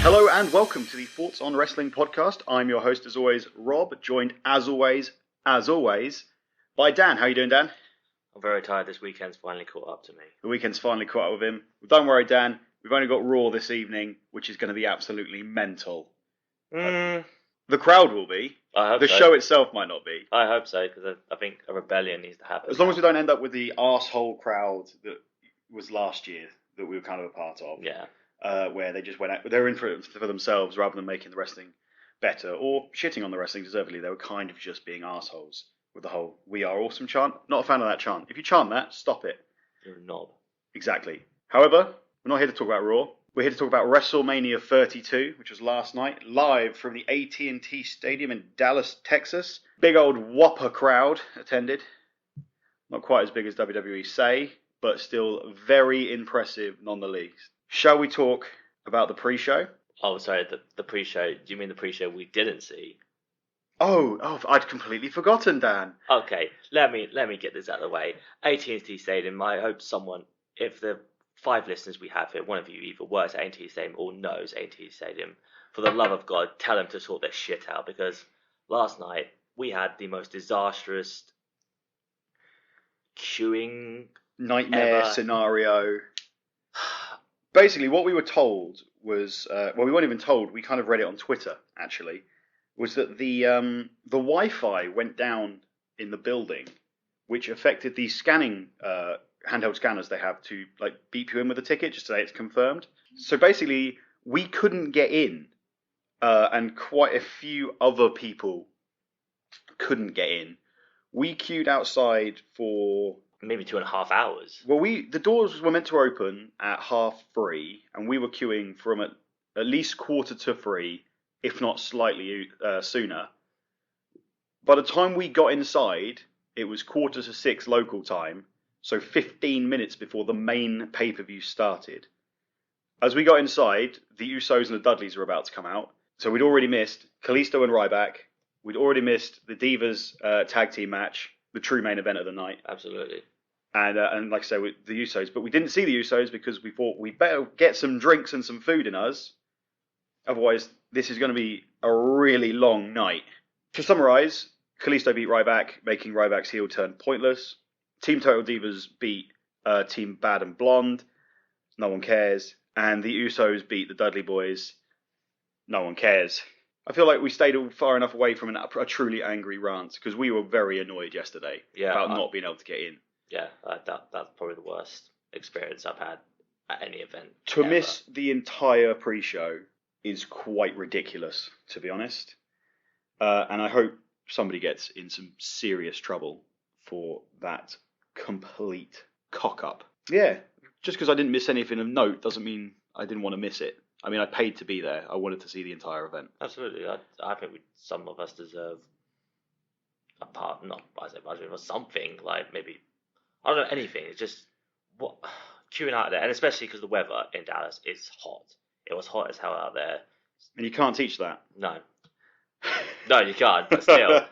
Hello and welcome to the Thoughts on Wrestling podcast. I'm your host as always, Rob, joined as always, by Dan. How you doing, Dan? I'm very tired. This weekend's finally caught up to me. The weekend's finally caught up with him. Don't worry, Dan. We've only got Raw this evening, which is going to be absolutely mental. The crowd will be. I hope the so. show itself might not be. I hope so, because I think a rebellion needs to happen. As long as we don't end up with the arsehole crowd that was last year, that we were kind of a part of. Yeah. Where they just went out, they were in for themselves rather than making the wrestling better or shitting on the wrestling deservedly. They were kind of just being assholes with the whole "We Are Awesome" chant. Not a fan of that chant. If you chant that, stop it. You're a knob. Exactly. However, we're not here to talk about Raw. We're here to talk about Wrestlemania 32, which was last night, live from the AT&T Stadium in Dallas, Texas. Big old whopper crowd attended. Not quite as big as WWE say, but still very impressive nonetheless. Shall we talk about the pre-show? Oh, sorry, the pre-show. Do you mean the pre-show we didn't see? Oh, I'd completely forgotten, Dan. Okay, let me get this out of the way. AT&T Stadium. I hope someone, if the 5 listeners we have here, one of you either works at AT&T Stadium or knows AT&T Stadium, for the love of God, tell them to sort their shit out, because last night we had the most disastrous queuing nightmare ever. Scenario. Basically, what we were told was, we weren't even told, we kind of read it on Twitter, actually, was that the Wi-Fi went down in the building, which affected the scanning handheld scanners they have to like beep you in with a ticket just to say it's confirmed. So basically, we couldn't get in, and quite a few other people couldn't get in. We queued outside for maybe 2.5 hours. Well, the doors were meant to open at 3:30, and we were queuing from at least 2:45, if not slightly sooner. By the time we got inside, it was 5:45 local time, so 15 minutes before the main pay-per-view started. As we got inside, the Usos and the Dudleys were about to come out, so we'd already missed Kalisto and Ryback. We'd already missed the Divas tag team match, the true main event of the night. Absolutely. And like I say, with the Usos. But we didn't see the Usos because we thought we'd better get some drinks and some food in us. Otherwise, this is going to be a really long night. To summarise, Kalisto beat Ryback, making Ryback's heel turn pointless. Team Total Divas beat Team Bad and Blonde. No one cares. And the Usos beat the Dudley Boys. No one cares. I feel like we stayed far enough away from a truly angry rant because we were very annoyed yesterday about not being able to get in. Yeah, that's probably the worst experience I've had at any event. To miss the entire pre-show is quite ridiculous, to be honest. And I hope somebody gets in some serious trouble for that complete cock-up. Yeah, just because I didn't miss anything of note doesn't mean I didn't want to miss it. I mean, I paid to be there. I wanted to see the entire event. Absolutely. I think some of us deserve something, like maybe, I don't know, anything. It's just queuing out there, and especially because the weather in Dallas is hot. It was hot as hell out there. And you can't teach that. No, you can't. But still,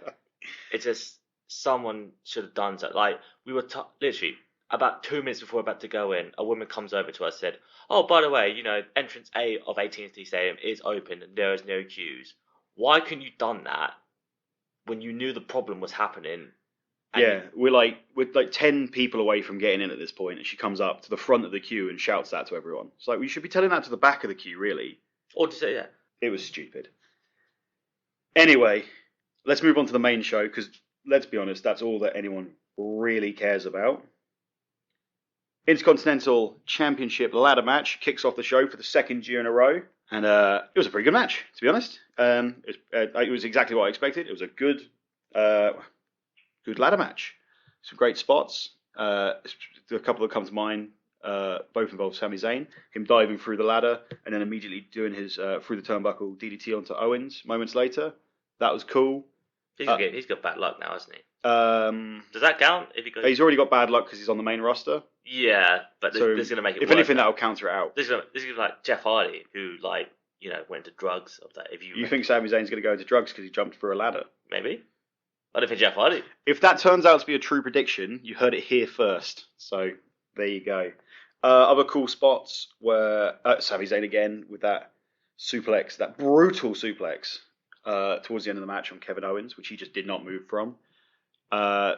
it's just someone should have done so. Like we were literally about 2 minutes before we're about to go in, a woman comes over to us and said, "Oh, by the way, entrance A of AT&T Stadium is open and there is no queues." Why couldn't you done that when you knew the problem was happening? Yeah, we're like 10 people away from getting in at this point, and she comes up to the front of the queue and shouts that to everyone. It's like, we should be telling that to the back of the queue, really. Or to say that. It was stupid. Anyway, let's move on to the main show, because let's be honest, that's all that anyone really cares about. Intercontinental Championship ladder match kicks off the show for the second year in a row, and it was a pretty good match, to be honest. It was exactly what I expected. It was a good ladder match. Some great spots. A couple that come to mind. Both involve Sami Zayn. Him diving through the ladder and then immediately doing his through the turnbuckle DDT onto Owens moments later. That was cool. He's got bad luck now, hasn't he? Does that count? He's already got bad luck because he's on the main roster. Yeah, but this is going to make it worse. If anything, that'll counter it out. This is like Jeff Hardy, who went into drugs. Of that. You think Sami Zayn's going to go into drugs because he jumped through a ladder? Maybe. I don't think Jeff Hardy. If that turns out to be a true prediction, you heard it here first. So there you go. Other cool spots were Sami Zayn again with that suplex, that brutal suplex towards the end of the match on Kevin Owens, which he just did not move from.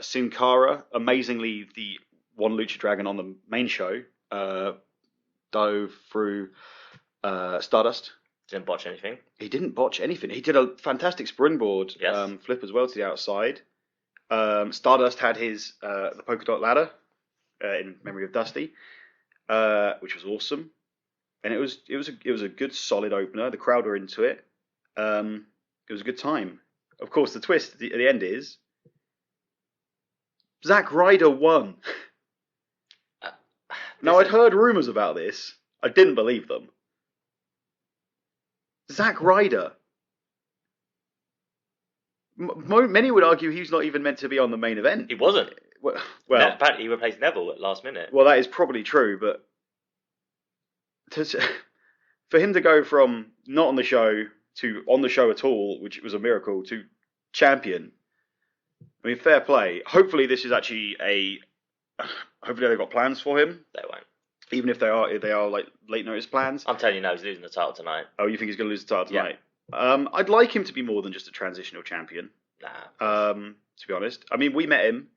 Sin Cara, amazingly, the one Lucha Dragon on the main show, dove through Stardust. Didn't botch anything. He didn't botch anything. He did a fantastic springboard flip as well to the outside. Stardust had his the polka dot ladder in memory of Dusty, which was awesome, and it was a good solid opener. The crowd were into it. It was a good time. Of course, the twist at the end is Zack Ryder won. Now, I'd heard rumours about this. I didn't believe them. Zack Ryder. Many would argue he was not even meant to be on the main event. He wasn't. Well, apparently he replaced Neville at last minute. Well, that is probably true, but for him to go from not on the show to on the show at all, which was a miracle, to champion, I mean, fair play. Hopefully this is actually hopefully they've got plans for him. They won't. Even if they are like late notice plans. I'm telling you now, he's losing the title tonight. Oh, you think he's going to lose the title tonight? Yeah. I'd like him to be more than just a transitional champion. Nah. To be honest, I mean, we met him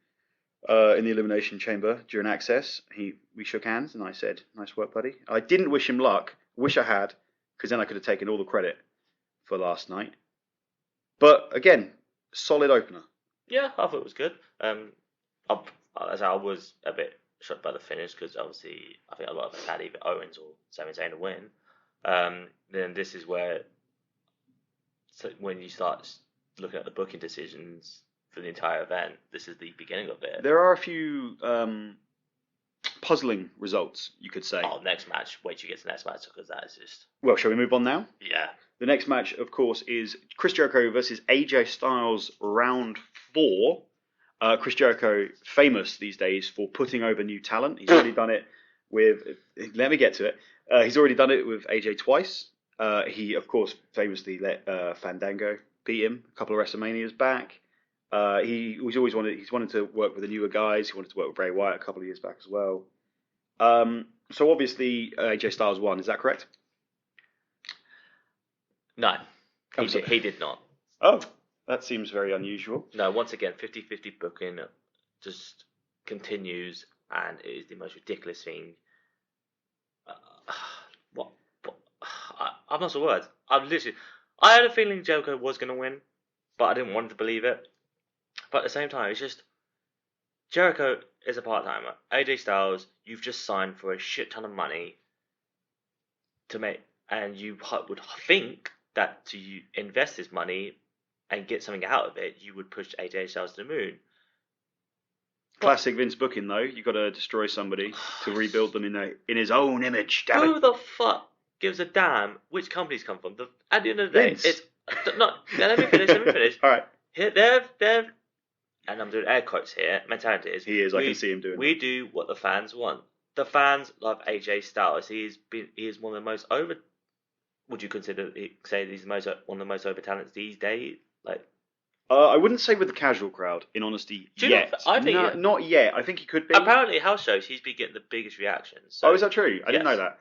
in the Elimination Chamber during Access. We shook hands, and I said, "Nice work, buddy." I didn't wish him luck. Wish I had, because then I could have taken all the credit for last night. But again, solid opener. Yeah, I thought it was good. As I was a bit shocked by the finish, because obviously I think a lot of us had either Owens or Sami Zayn to win. Then this is where, when you start looking at the booking decisions for the entire event, this is the beginning of it. There are a few puzzling results, you could say. Oh, next match. Wait till you get to the next match, because that is just... Well, shall we move on now? Yeah. The next match, of course, is Chris Jericho versus AJ Styles round 4. Chris Jericho, famous these days for putting over new talent. He's already done it with... Let me get to it. He's already done it with AJ twice. He, of course, famously let Fandango beat him a couple of WrestleManias back. He's always wanted to work with the newer guys. He wanted to work with Bray Wyatt a couple of years back as well. So obviously AJ Styles won. Is that correct? No, he did not. Oh, that seems very unusual. No, once again, 50-50 booking just continues, and it is the most ridiculous thing. I'm not for words. I had a feeling Jericho was going to win, but I didn't want to believe it. But at the same time, it's just, Jericho is a part-timer. AJ Styles, you've just signed for a shit ton of money to make, and you would think that to invest this money and get something out of it, you would push AJ Styles to the moon. Classic Vince booking, though. You've got to destroy somebody to rebuild them in his own image. Damn Who it. the fuck gives a damn which companies come from? At the end of the day, Vince. it's not. Let me finish. All right. Here, they've, and I'm doing air quotes here. Mentality is He is. I can see him doing. We do what the fans want. The fans love AJ Styles. He is one of the most over. Would you say he's one of the most over talents these days? Like, I wouldn't say with the casual crowd, in honesty, yet. I think not yet. I think he could be. Apparently, house shows he's been getting the biggest reactions. So. Oh, is that true? I didn't know that.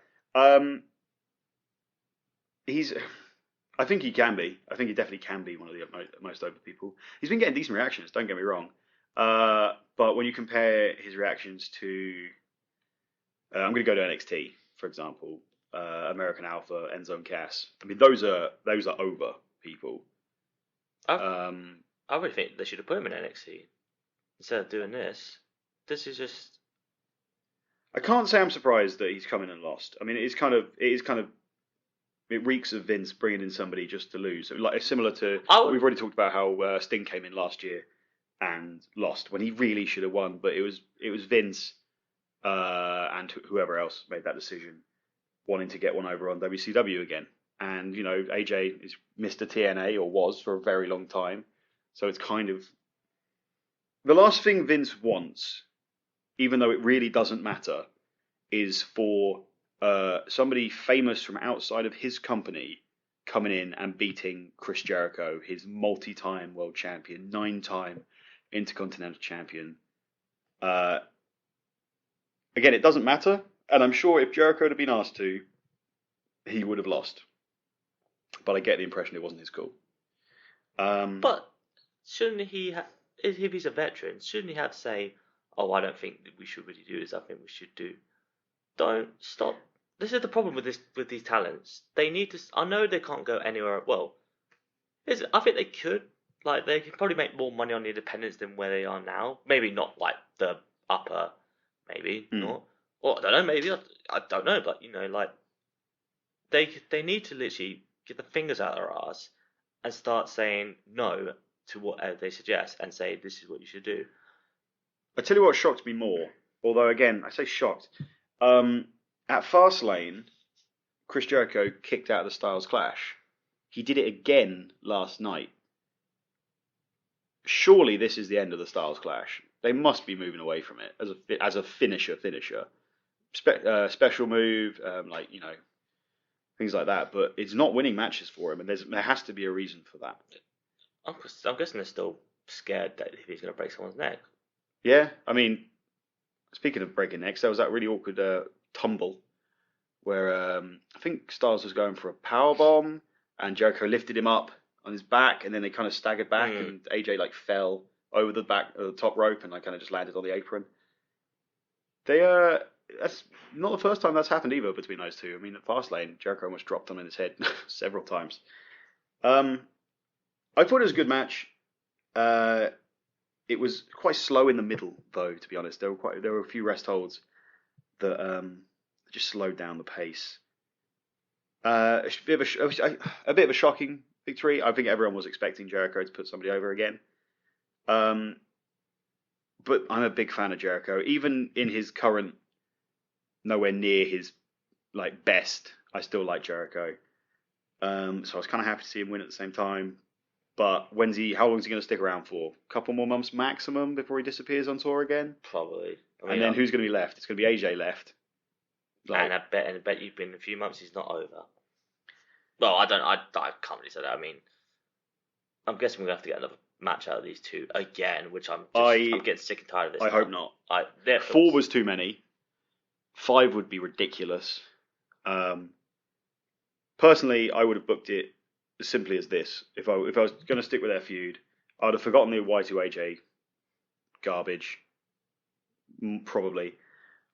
I think he can be. I think he definitely can be one of the most over people. He's been getting decent reactions. Don't get me wrong. But when you compare his reactions to, I'm going to go to NXT, for example, American Alpha, Enzo and Cass. I mean, those are over people. I really think they should have put him in NXT instead of doing this. This is just. I can't say I'm surprised that he's come in and lost. I mean, it reeks of Vince bringing in somebody just to lose. Like similar to we've already talked about how Sting came in last year and lost when he really should have won, but it was Vince and whoever else made that decision, wanting to get one over on WCW again. And AJ is Mr. TNA, or was for a very long time, so it's kind of the last thing Vince wants, even though it really doesn't matter, is for somebody famous from outside of his company coming in and beating Chris Jericho, his multi-time world champion, 9-time Intercontinental champion. Again, it doesn't matter, and I'm sure if Jericho had been asked to, he would have lost. but I get the impression it wasn't his call. But shouldn't he, if he's a veteran, shouldn't he have to say, "Oh, I don't think that we should really do this. I think we should do." Don't stop. This is the problem with these talents. They need to. I know they can't go anywhere. Well, I think they could. Like they could probably make more money on the independents than where they are now. Maybe not like the upper. Maybe not. Or I don't know. Maybe I don't know. But like they need to literally get the fingers out of their ass and start saying no to what they suggest and say this is what you should do. I tell you what shocked me more, although again I say shocked. At Fastlane, Chris Jericho kicked out of the Styles Clash. He did it again last night. Surely this is the end of the Styles Clash. They must be moving away from it as a finisher. Special move, things like that. But it's not winning matches for him, and there has to be a reason for that. I'm guessing they're still scared that if he's going to break someone's neck. Yeah, I mean, speaking of breaking necks, there was that really awkward tumble where I think Styles was going for a power bomb, and Jericho lifted him up on his back, and then they kind of staggered back, and AJ fell over the top rope, and kind of just landed on the apron. That's not the first time that's happened either between those two. I mean, at Fastlane, Jericho almost dropped him in his head several times. I thought it was a good match. It was quite slow in the middle, though. To be honest, there were a few rest holds that just slowed down the pace. A bit of a shocking victory. I think everyone was expecting Jericho to put somebody over again. But I'm a big fan of Jericho, even in his current, nowhere near his best. I still like Jericho. So I was kind of happy to see him win at the same time. But how long is he going to stick around for? A couple more months maximum before he disappears on tour again? Probably. And then who's going to be left? It's going to be AJ left. And I bet you've been a few months he's not over. Well, I can't really say that. I mean, I'm guessing we're going to have to get another match out of these two again, which I'm getting sick and tired of this. I hope not. 4 was too many. 5 would be ridiculous. Personally, I would have booked it as simply as this. If I was going to stick with their feud, I would have forgotten the Y2AJ garbage. Probably.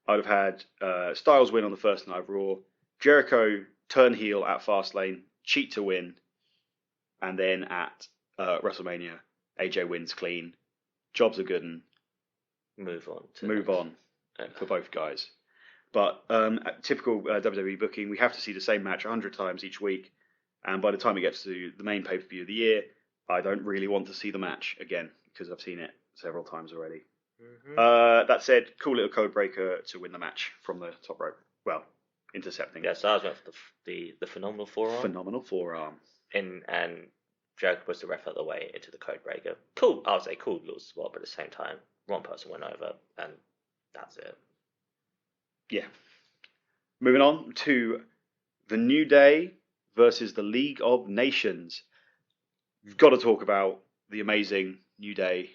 I would have had Styles win on the first night of Raw, Jericho turn heel at Fastlane, cheat to win, and then at WrestleMania, AJ wins clean. Jobs are good and move on for both guys. But typical WWE booking, we have to see the same match 100 times each week. And by the time it gets to the main pay-per-view of the year, I don't really want to see the match again because I've seen it several times already. Mm-hmm. That said, cool little code breaker to win the match from the top rope. Well, intercepting. Yeah, so I went for the phenomenal forearm. Phenomenal forearm. And Jericho was the ref of the way into the code breaker. Cool. I would say cool little spot, but at the same time, one person went over, and that's it. Yeah. Moving on to the New Day versus the League of Nations. We've got to talk about the amazing New Day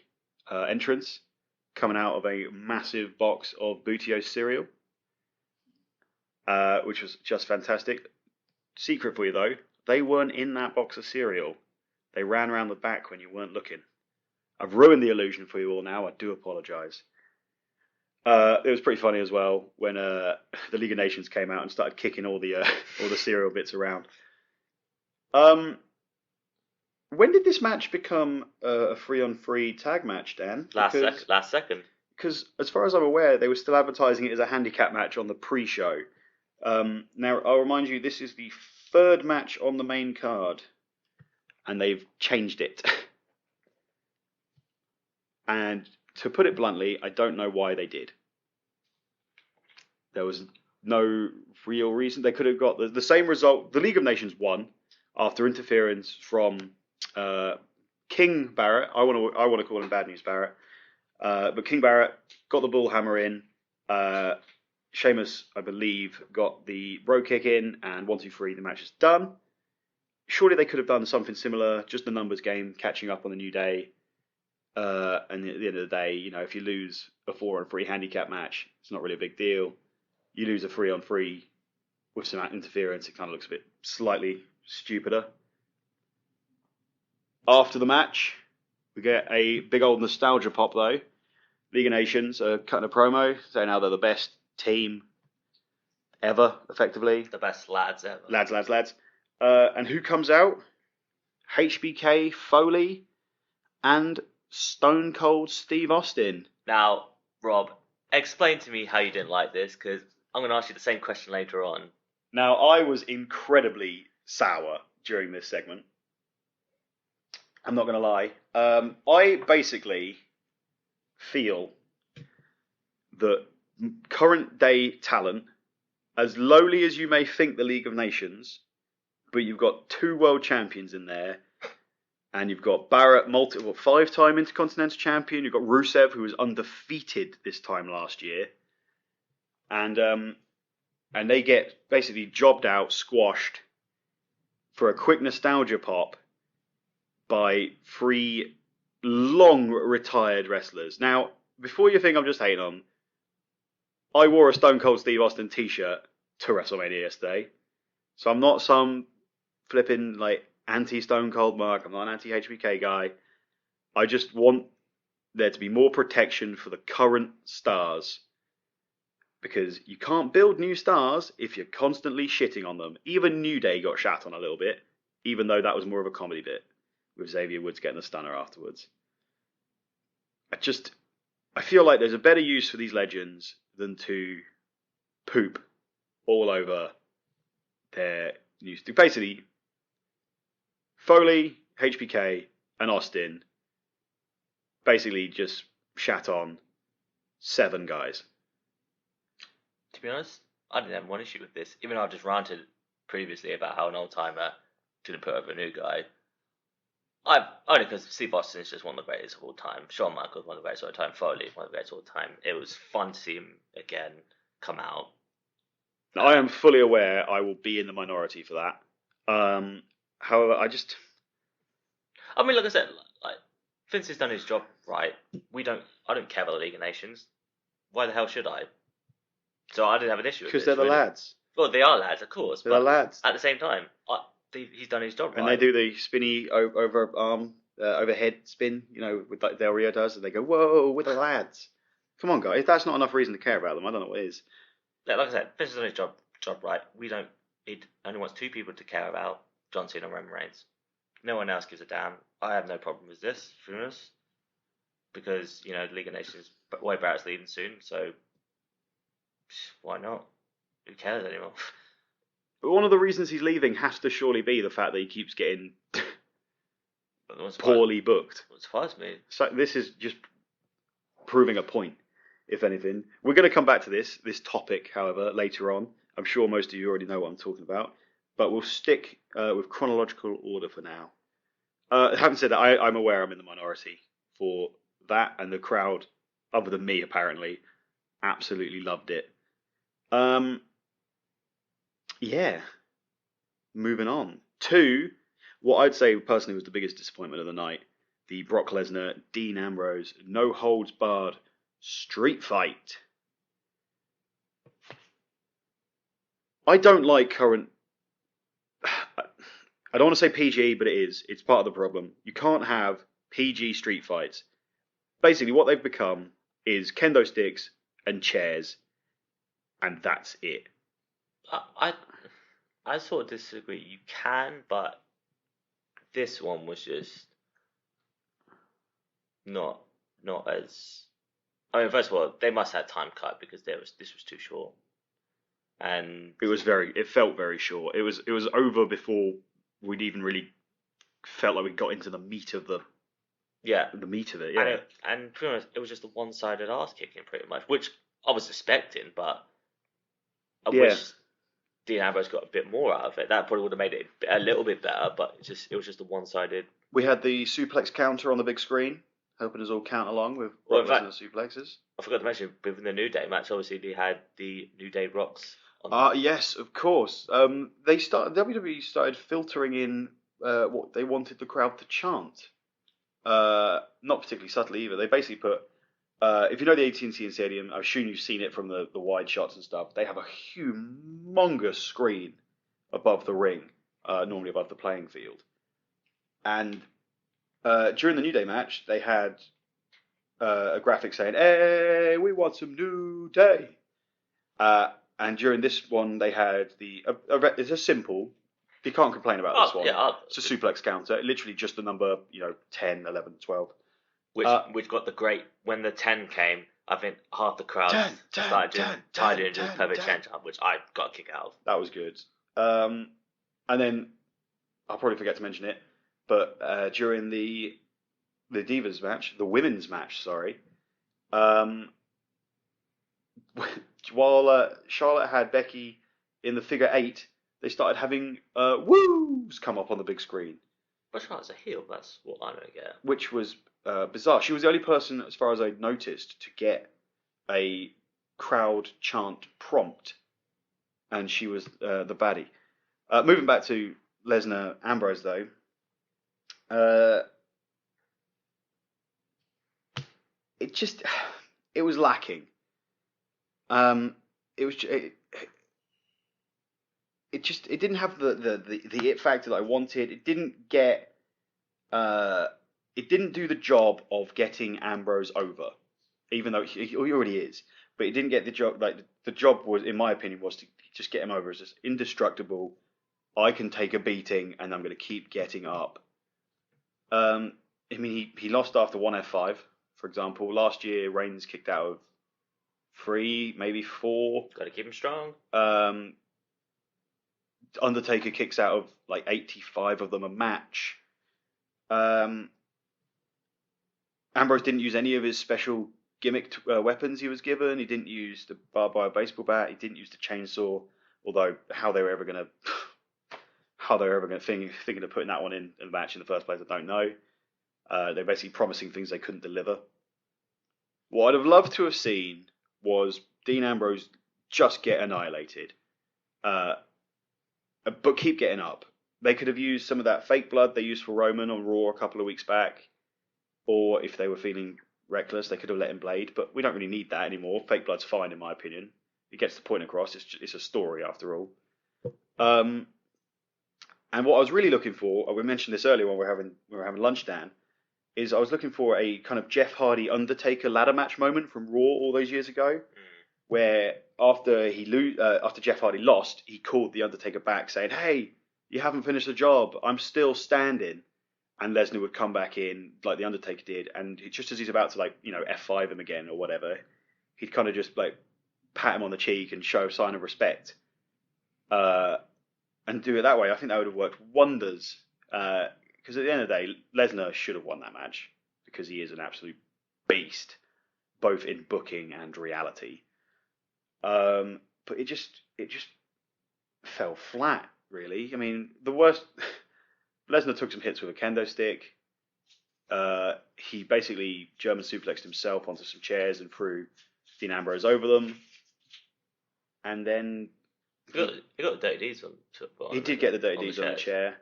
entrance coming out of a massive box of Bootio cereal, which was just fantastic. Secret for you though, they weren't in that box of cereal. They ran around the back when you weren't looking. I've ruined the illusion for you all now. I do apologise. It was pretty funny as well when the League of Nations came out and started kicking all the cereal bits around. When did this match become a 3-on-3 tag match, Dan? Last second. Because as far as I'm aware, they were still advertising it as a handicap match on the pre-show. Now, I'll remind you, this is the 3rd match on the main card, and they've changed it. And to put it bluntly, I don't know why they did. There was no real reason. They could have got the same result. The League of Nations won after interference from King Barrett. I want to call him Bad News Barrett. But King Barrett got the bullhammer in. Sheamus, I believe, got the bro kick in, and 1, 2, 3, the match is done. Surely they could have done something similar, just a numbers game, catching up on the New Day. And at the end of the day, if you lose a 4-on-3 handicap match, it's not really a big deal. You lose a 3-on-3 with some interference, it kind of looks a bit slightly stupider. After the match, we get a big old nostalgia pop though. League of Nations are cutting a promo saying how they're the best team ever, effectively. The best lads ever. Lads. And who comes out? HBK, Foley, and Stone Cold Steve Austin. Now, Rob, explain to me how you didn't like this, because I'm going to ask you the same question later on. Now, I was incredibly sour during this segment. I'm not going to lie. I basically feel that current day talent, as lowly as you may think the League of Nations, but you've got 2 world champions in there, and you've got Barrett, 5-time Intercontinental Champion. You've got Rusev, who was undefeated this time last year, and they get basically jobbed out, squashed for a quick nostalgia pop by 3 long retired wrestlers. Now, before you think I'm just hating on, I wore a Stone Cold Steve Austin t-shirt to WrestleMania yesterday, so I'm not some flipping anti-Stone Cold mark. I'm not an anti-HBK guy. I just want there to be more protection for the current stars, because you can't build new stars if you're constantly shitting on them. Even New Day got shat on a little bit, even though that was more of a comedy bit, with Xavier Woods getting the stunner afterwards. I feel like there's a better use for these legends than to poop all over their news. Basically, Foley, HBK, and Austin basically just shat on 7 guys. To be honest, I didn't have one issue with this, even though I just ranted previously about how an old timer didn't put over a new guy. Only because Steve Austin is just one of the greatest of all time. Shawn Michaels, one of the greatest of all time. Foley, one of the greatest of all time. It was fun to see him again come out. Now, I am fully aware I will be in the minority for that. However, I mean, like I said, Vince has done his job right. I don't care about the League of Nations. Why the hell should I? So I didn't have an issue with it. Because they're the lads. Well, they are lads, of course. They're the lads. At the same time, he's done his job right. And they do the spinny overhead spin, with like Del Rio does, and they go, "Whoa, we're the lads." Come on, guys. If that's not enough reason to care about them, I don't know what is. Yeah, like I said, Vince has done his job right. He only wants 2 people to care about: John Cena and Roman Reigns. No one else gives a damn. I have no problem with this, to be honest, because the League of Nations, Wade Barrett's leaving soon, so why not? Who cares anymore? But one of the reasons he's leaving has to surely be the fact that he keeps getting poorly booked. What surprised me? So this is just proving a point, if anything. We're going to come back to this topic, however, later on. I'm sure most of you already know what I'm talking about, but we'll stick with chronological order for now. Having said that, I'm aware I'm in the minority for that, and the crowd, other than me apparently, absolutely loved it. Yeah. Moving on to what I'd say personally was the biggest disappointment of the night: the Brock Lesnar, Dean Ambrose, no holds barred street fight. I don't like current. I don't want to say PG, but it is. It's part of the problem. You can't have PG street fights. Basically, what they've become is kendo sticks and chairs, and that's it. I sort of disagree. You can, but this one was just not as. I mean, first of all, they must have had time cut because this was too short, and it felt very short. It was over before we'd even really felt like we got into the meat of the meat of it. Yeah, and to be honest, it was just a one-sided ass kicking pretty much, which I was expecting, but I wish Dean Ambrose got a bit more out of it. That probably would have made it a little bit better, but it was just a one-sided. We had the suplex counter on the big screen, helping us all count along with Brock Lesnar suplexes. I forgot to mention, within the New Day match, obviously they had the New Day Rocks. Yes, of course. WWE started filtering in what they wanted the crowd to chant. Not particularly subtly either. They basically put, if you know the AT&T Stadium, I'm sure you've seen it from the wide shots and stuff. They have a humongous screen above the ring. normally above the playing field. And during the New Day match, they had a graphic saying, "Hey, we want some New Day." And during this one, they had it's a simple. You can't complain about this one. Yeah, it's a suplex counter, literally just the number 10, 11, 12. Which got the great when the 10 came. I think half the crowd started doing Tyler and just perfect change up, which I got a kick out of. That was good. And then I'll probably forget to mention it, but during the Divas match, the women's match, sorry, while Charlotte had Becky in the figure 8, they started having woos come up on the big screen. But Charlotte's a heel, that's what I don't get. Which was bizarre. She was the only person, as far as I noticed, to get a crowd chant prompt, and she was the baddie. Moving back to Lesnar Ambrose, though, it was lacking. It didn't have the it factor that I wanted. It didn't get it didn't do the job of getting Ambrose over, even though he already is. But it didn't get the job. Like the job was, in my opinion, was to just get him over as just indestructible. I can take a beating, and I'm going to keep getting up. I mean, he lost after one F5, for example. Last year, Reigns kicked out of 3, maybe 4. Got to keep him strong. Undertaker kicks out of like 85 of them a match. Ambrose didn't use any of his special gimmick weapons he was given. He didn't use the barbed wire baseball bat. He didn't use the chainsaw. Although how they were ever going to thinking of putting that one in the match in the first place, I don't know. They're basically promising things they couldn't deliver. What I'd have loved to have seen was Dean Ambrose just get annihilated, but keep getting up. They could have used some of that fake blood they used for Roman on Raw a couple of weeks back, or if they were feeling reckless, they could have let him blade. But we don't really need that anymore. Fake blood's fine, in my opinion. It gets the point across. It's a story after all. And what I was really looking for, we mentioned this earlier when we were having lunch, Dan, is I was looking for a kind of Jeff Hardy Undertaker ladder match moment from Raw all those years ago, where after Jeff Hardy lost, he called the Undertaker back saying, "Hey, you haven't finished the job. I'm still standing." And Lesnar would come back in like the Undertaker did, and just as he's about to F5 him again or whatever, he'd kind of just like pat him on the cheek and show a sign of respect, and do it that way. I think that would have worked wonders. Because at the end of the day, Lesnar should have won that match because he is an absolute beast, both in booking and reality. But it just fell flat, really. I mean, the worst. Lesnar took some hits with a kendo stick. He basically German suplexed himself onto some chairs and threw Dean Ambrose over them. And then he got the Dirty Deeds on. He did get the Dirty Deeds on the chair.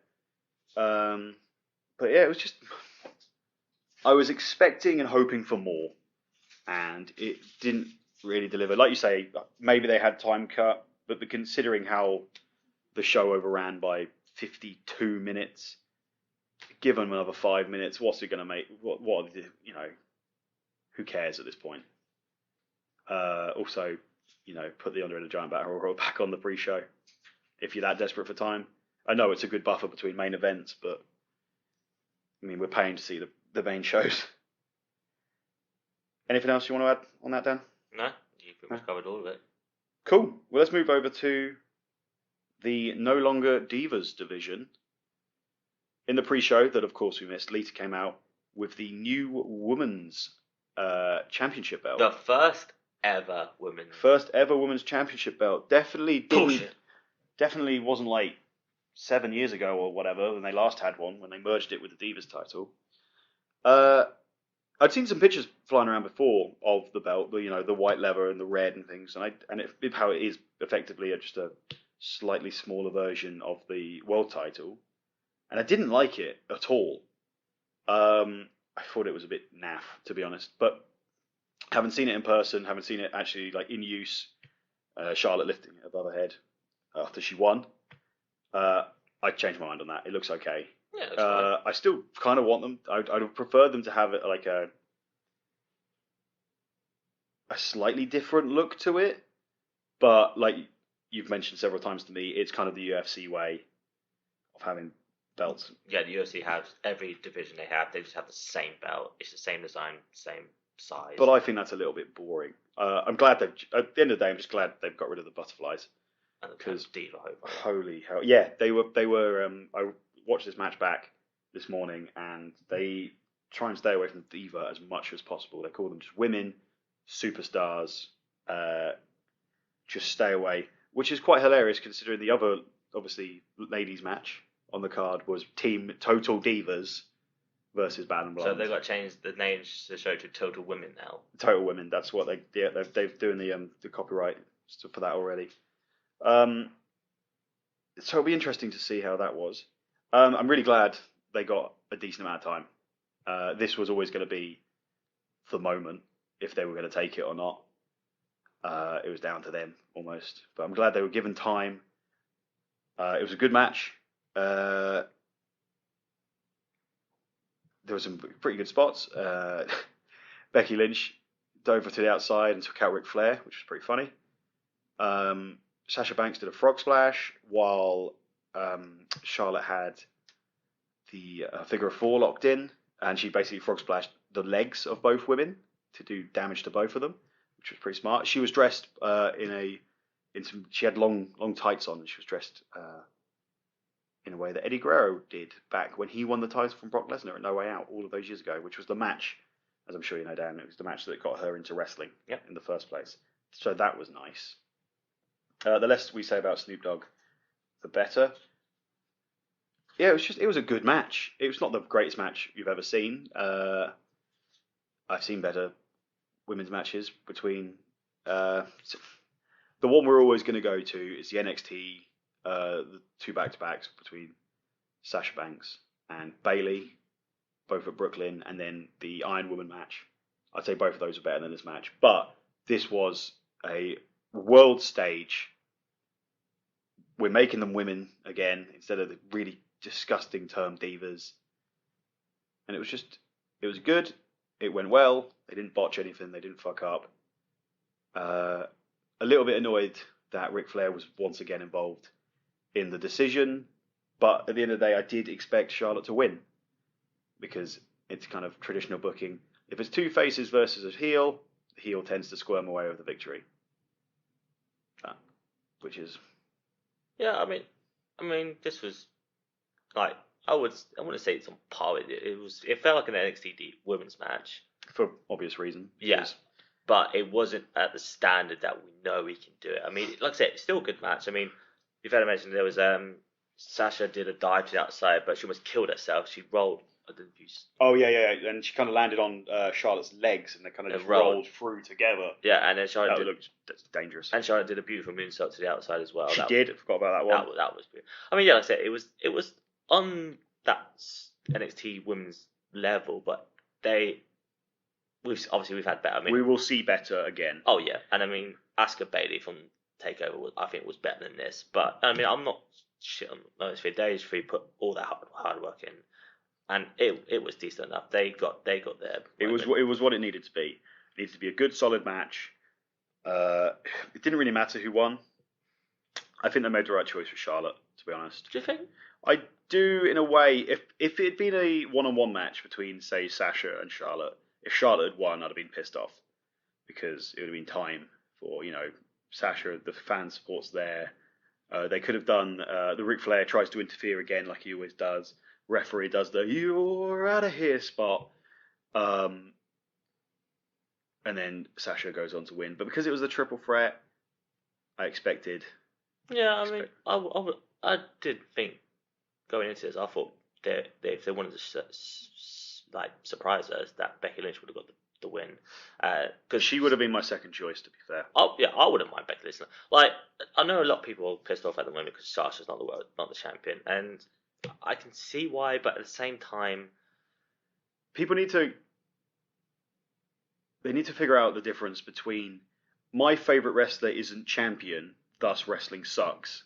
But yeah, it was just. I was expecting and hoping for more, and it didn't really deliver. Like you say, maybe they had time cut, but considering how the show overran by 52 minutes, give them another 5 minutes. What's it going to make? What who cares at this point? Also, put the Under the Giant Battle Royal back on the pre-show if you're that desperate for time. I know it's a good buffer between main events, but I mean, we're paying to see the main shows. Anything else you want to add on that, Dan? No, you pretty much covered all of it. Cool. Well, let's move over to the No Longer Divas division. In the pre-show that, of course, we missed, Lita came out with the new Women's Championship belt. The first ever Women's Championship belt. Definitely wasn't like 7 years ago or whatever when they last had one, when they merged it with the Divas title. I'd seen some pictures flying around before of the belt, the white leather and the red and things, and how it is effectively just a slightly smaller version of the world title. And I didn't like it at all. I thought it was a bit naff, to be honest. But haven't seen it in person, haven't seen it actually like in use. Charlotte lifting it above her head after she won. I changed my mind on that. It looks okay. Yeah, that's fine. I still kind of want them. I'd have preferred them to have like a slightly different look to it, but like you've mentioned several times to me, it's kind of the UFC way of having belts. Yeah, the UFC has every division they have. They just have the same belt. It's the same design, same size. But I think that's a little bit boring. I'm glad they've. At the end of the day, I'm just glad they've got rid of the butterflies. Because Diva Hope. Holy hell! Yeah, they were. They were. I watched this match back this morning, and they try and stay away from Diva as much as possible. They call them just women superstars. Just stay away, which is quite hilarious considering the other, obviously, ladies match on the card was Team Total Divas versus Bad and Blonde. So they've got to change the names to show to Total Women now. Total Women. That's what they. Yeah, they're doing the copyright stuff for that already. So it'll be interesting to see how that was. I'm really glad they got a decent amount of time. This was always going to be the moment if they were going to take it or not. It was down to them almost, but I'm glad they were given time. It was a good match. There were some pretty good spots. Becky Lynch dove to the outside and took out Ric Flair, which was pretty funny. Sasha Banks did a frog splash while Charlotte had the figure of four locked in, and she basically frog splashed the legs of both women to do damage to both of them, which was pretty smart. She was dressed she had long tights on, and she was dressed in a way that Eddie Guerrero did back when he won the title from Brock Lesnar at No Way Out all of those years ago, which was the match, as I'm sure you know, Dan, it was the match that got her into wrestling in the first place. So that was nice. The less we say about Snoop Dogg, the better. Yeah, it was a good match. It was not the greatest match you've ever seen. I've seen better women's matches between. The one we're always going to go to is the NXT, the two back-to-backs between Sasha Banks and Bayley, both at Brooklyn, and then the Iron Woman match. I'd say both of those are better than this match, but this was a world stage. We're making them women again instead of the really disgusting term divas. And it was good. It went well. They didn't botch anything. They didn't fuck up. A little bit annoyed that Ric Flair was once again involved in the decision. But at the end of the day, I did expect Charlotte to win because it's kind of traditional booking. If it's two faces versus a heel, the heel tends to squirm away with the victory. Which is... Yeah, I mean, this was like I wouldn't say it's on par with it. It felt like an NXT women's match for obvious reason. Yes, but it wasn't at the standard that we know we can do it. I mean, like I said, it's still a good match. I mean, you've had to mention there was Sasha did a dive to the outside, but she almost killed herself. She rolled. I don't know if you... Oh yeah, and she kind of landed on Charlotte's legs, and they kind of just rolled through together. Yeah, and then Charlotte that's dangerous. And Charlotte did a beautiful moonsault to the outside as well. She did. I forgot about that one. That was beautiful. I mean, yeah, like I said, it was on that NXT women's level, but we've had better. I mean, we will see better again. Oh yeah, and I mean, Asuka Bayley from Takeover, I think was better than this. But I mean, I'm not shit on those 3 days. They put all that hard work in. And it was decent enough. They got there. It was what it needed to be. It needed to be a good, solid match. It didn't really matter who won. I think they made the right choice for Charlotte, to be honest. Do you think? I do, in a way. If it had been a one-on-one match between, say, Sasha and Charlotte, if Charlotte had won, I'd have been pissed off because it would have been time for Sasha. The fan support's there. They could have done the Ric Flair tries to interfere again, like he always does. Referee does the "you're out of here" spot, and then Sasha goes on to win. But because it was a triple threat, I expected. Yeah, I mean, I did think going into this, I thought that if they wanted to surprise us, that Becky Lynch would have got the win. Because she would have been my second choice, to be fair. Oh yeah, I wouldn't mind Becky Lynch. Like, I know a lot of people are pissed off at the moment because Sasha's not the champion, and I can see why, but at the same time, people need to figure out the difference between my favorite wrestler isn't champion, thus wrestling sucks,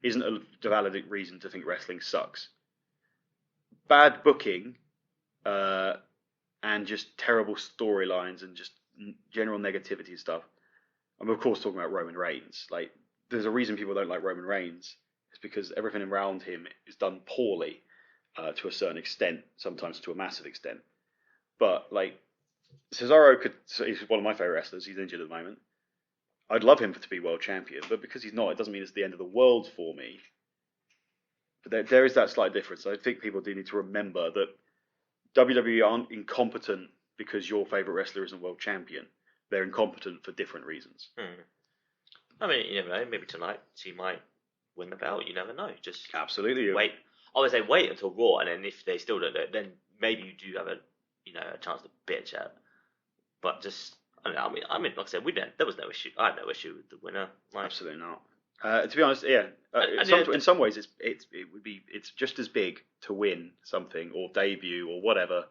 isn't a valid reason to think wrestling sucks. Bad booking, and just terrible storylines and just general negativity and stuff. I'm of course talking about Roman Reigns. Like, there's a reason people don't like Roman Reigns. It's because everything around him is done poorly, to a certain extent, sometimes to a massive extent. But like, Cesaro he's one of my favorite wrestlers. He's injured at the moment. I'd love him to be world champion, but because he's not, it doesn't mean it's the end of the world for me. But there is that slight difference. I think people do need to remember that WWE aren't incompetent because your favorite wrestler isn't world champion. They're incompetent for different reasons. I mean, you never know. Maybe tonight she might win the belt. You never know. Just absolutely wait. I would say wait until Raw, and then if they still don't do it, then maybe you do have a chance to bitch out. But just I mean, like I said, there was no issue. I had no issue with the winner. Like, absolutely not. To be honest, yeah. In some ways, it's just as big to win something or debut or whatever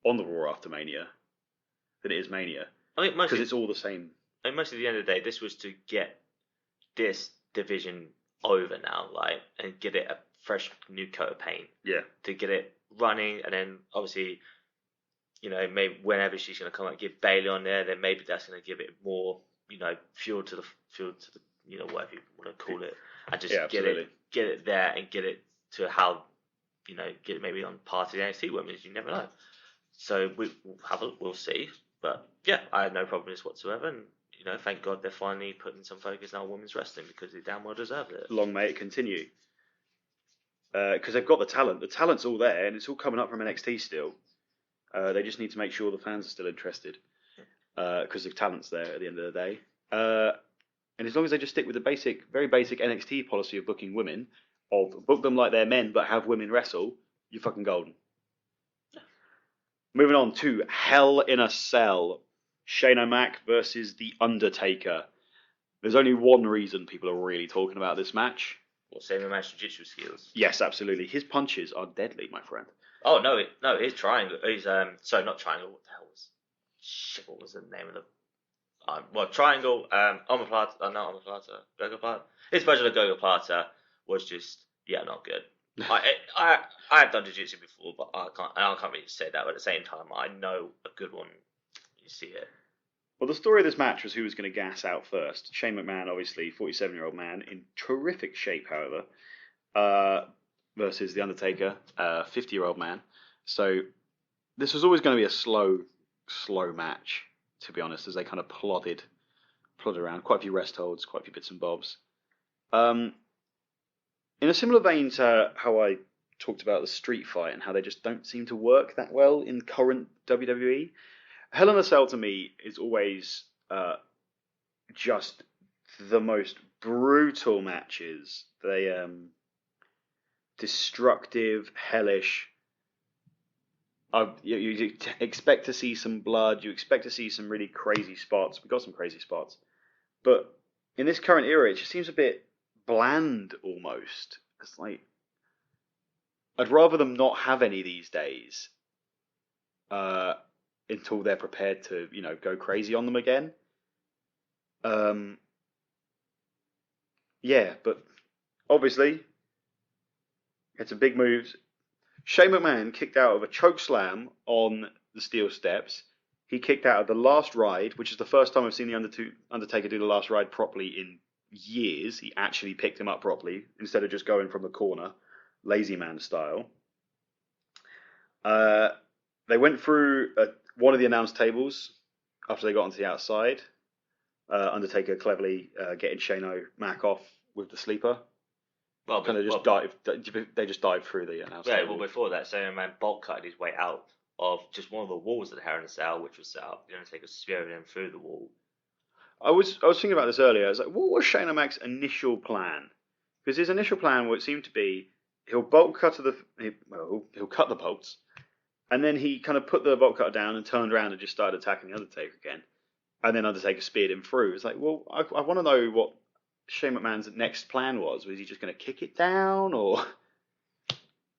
on the Raw after Mania than it is Mania. I think because it's all the same. I mean, most of the end of the day, this was to get this division over now, like, and get it a fresh new coat of paint. Yeah. To get it running, and then obviously, maybe whenever she's going to come out, give Bailey on there, then maybe that's going to give it more, fuel to the whatever you want to call it, and just get it there and get it to how, get it maybe on par to the NXT women's. You never know. So we'll see. But yeah, I had no problem with this whatsoever, and thank God they're finally putting some focus now on women's wrestling because they damn well deserve it. Long may it continue. Because they've got the talent. The talent's all there, and it's all coming up from NXT still. They just need to make sure the fans are still interested, because the talent's there at the end of the day. And as long as they just stick with the very basic NXT policy of booking women, of book them like they're men but have women wrestle, you're fucking golden. Yeah. Moving on to Hell in a Cell. Shane O'Mac versus The Undertaker. There's only one reason people are really talking about this match. What, Shane O'Mac's jiu-jitsu skills? Yes, absolutely. His punches are deadly, my friend. Oh, no, his triangle. Sorry, not triangle. What the hell was... Shit, what was the name of the... triangle, omoplata, not omoplata, gogoplata. His version of gogoplata was just, not good. I have done jiu-jitsu before, but I can't really say that. But at the same time, I know a good one. You see it. Well, the story of this match was who was going to gas out first. Shane McMahon, obviously, 47-year-old man, in terrific shape, however, versus The Undertaker, 50-year-old man. So this was always going to be a slow match, to be honest, as they kind of plodded around. Quite a few rest holds, quite a few bits and bobs. In a similar vein to how I talked about the street fight and how they just don't seem to work that well in current WWE, Hell in a Cell to me is always just the most brutal matches. They destructive, hellish. You expect to see some blood. You expect to see some really crazy spots. We got some crazy spots, but in this current era, it just seems a bit bland almost. It's like I'd rather them not have any these days. Until they're prepared to, go crazy on them again. Yeah, but obviously, it's a big move. Shane McMahon kicked out of a choke slam on the steel steps. He kicked out of the last ride, which is the first time I've seen the Undertaker do the last ride properly in years. He actually picked him up properly instead of just going from the corner, lazy man style. They went through one of the announce tables after they got onto the outside. Undertaker cleverly getting Shane O'Mac off with the sleeper. Well, they just dived through the announce table. Yeah, well, before that, Shane O'Mac bulk cutted his way out of just one of the walls of the Hell in a Cell, which was set up. The Undertaker spearing him through the wall. I was thinking about this earlier. I was like, what was Shane O'Mac's initial plan? Because his initial plan would seem to be he'll cut the bolts. And then he kind of put the bolt cutter down and turned around and just started attacking the Undertaker again. And then Undertaker speared him through. It's like, well, I want to know what Shane McMahon's next plan was. Was he just going to kick it down? Or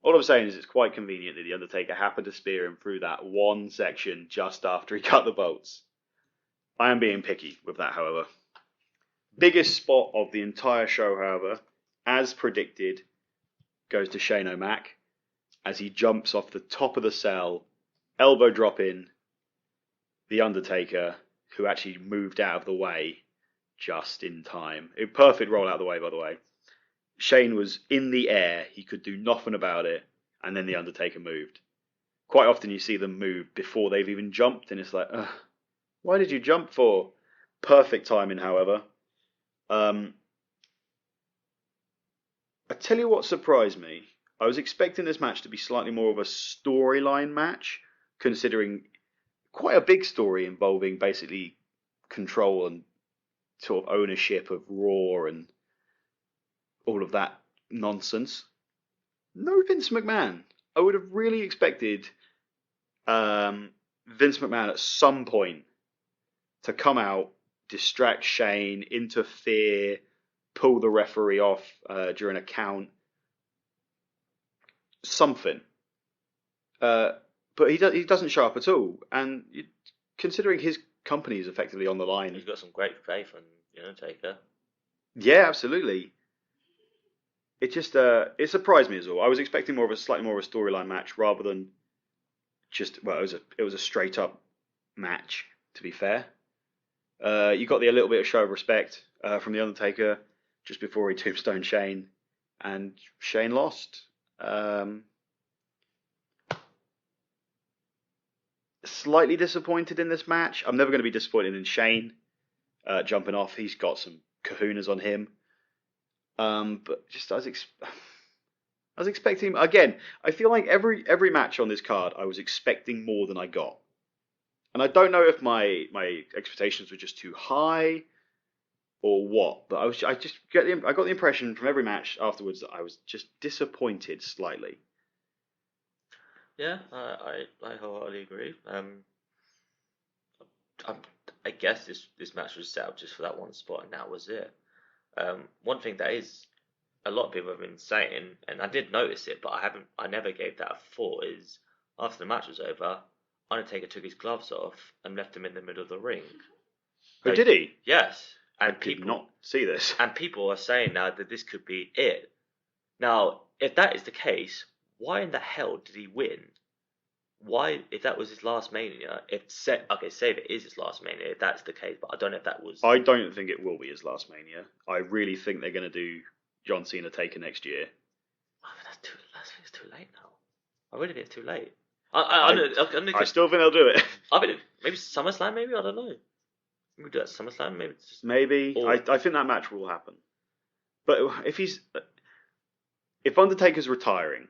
all I'm saying is it's quite convenient that the Undertaker happened to spear him through that one section just after he cut the bolts. I am being picky with that, however. Biggest spot of the entire show, however, as predicted, goes to Shane O'Mac as he jumps off the top of the cell, elbow drop in The Undertaker, who actually moved out of the way just in time. A perfect roll out of the way, by the way. Shane was in the air, he could do nothing about it, and then The Undertaker moved. Quite often you see them move before they've even jumped, and it's like, ugh, why did you jump for? Perfect timing, however. I tell you what surprised me. I was expecting this match to be slightly more of a storyline match, considering quite a big story involving basically control and sort of ownership of Raw and all of that nonsense. No Vince McMahon. I would have really expected Vince McMahon at some point to come out, distract Shane, interfere, pull the referee off during a count, something. But he doesn't show up at all. And considering his company is effectively on the line, He's got some great faith in The Undertaker. yeah, absolutely. It just it surprised me as well. I was expecting slightly more of a storyline match rather than just it was a straight up match. To be fair, you got a little bit of show of respect from the Undertaker just before he tombstone Shane, and Shane lost. Slightly disappointed in this match. I'm never going to be disappointed in Shane jumping off. He's got some kahunas on him. But just I was expecting again. I feel like every match on this card, I was expecting more than I got, and I don't know if my expectations were just too high or what. But I got the impression from every match afterwards that I was just disappointed slightly. Yeah, I wholeheartedly agree. I guess this match was set up just for that one spot, and that was it. One thing that is a lot of people have been saying, and I did notice it, but I never gave that a thought, is after the match was over, Undertaker took his gloves off and left them in the middle of the ring. Oh, did he? Yes. And I did not see this. And people are saying now that this could be it. Now, if that is the case, why in the hell did he win? Why, if that was his last Mania, say if it is his last Mania, if that's the case, but I don't know if that was. I don't think it will be his last Mania. I really think they're going to do John Cena Taker next year. Oh, it's too late now. I really think it's too late. I still think they'll do it. I mean, maybe SummerSlam, maybe? I don't know. Maybe do that at SummerSlam, maybe. Maybe. I think that match will happen. But if Undertaker's retiring,